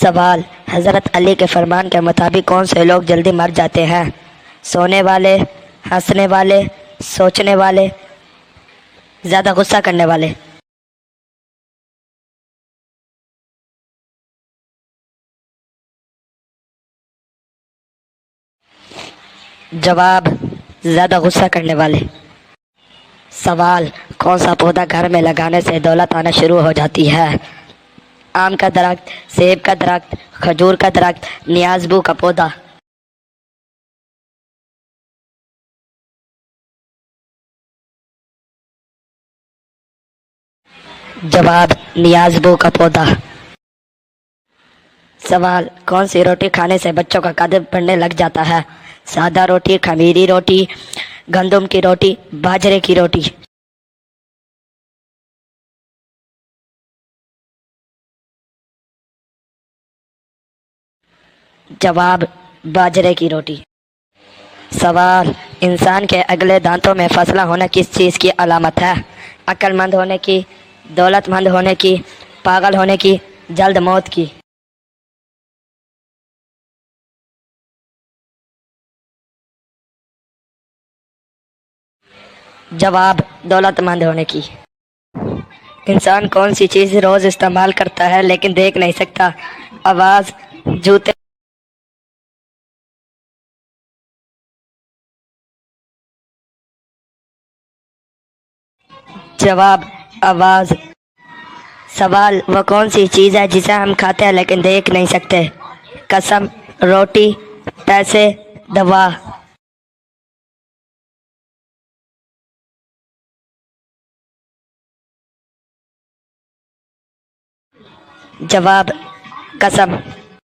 سوال: حضرت علی کے فرمان کے مطابق کون سے لوگ جلدی مر جاتے ہیں؟ سونے والے، ہنسنے والے، سوچنے والے، زیادہ غصہ کرنے والے۔ جواب: زیادہ غصہ کرنے والے۔ سوال: کون سا پودا گھر میں لگانے سے دولت آنا شروع ہو جاتی ہے؟ آم کا درخت، سیب کا درخت، کھجور کا درخت، نیازبو کا پودا۔ جواب: نیازبو کا پودا۔ سوال: کون سی روٹی کھانے سے بچوں کا قد بڑھنے لگ جاتا ہے؟ سادہ روٹی، خمیری روٹی، گندم کی روٹی، باجرے کی روٹی۔ جواب: باجرے کی روٹی۔ سوال: انسان کے اگلے دانتوں میں فاصلہ ہونا کس چیز کی علامت ہے؟ عقل مند ہونے کی، دولت مند ہونے کی، پاگل ہونے کی، جلد موت کی۔ جواب: دولت مند ہونے کی۔ انسان کون سی چیز روز استعمال کرتا ہے لیکن دیکھ نہیں سکتا؟ آواز، جوتے۔ جواب: آواز۔ سوال: وہ کون سی چیز ہے جسے ہم کھاتے ہیں لیکن دیکھ نہیں سکتے؟ قسم، روٹی، پیسے، دوا۔ جواب: قسم۔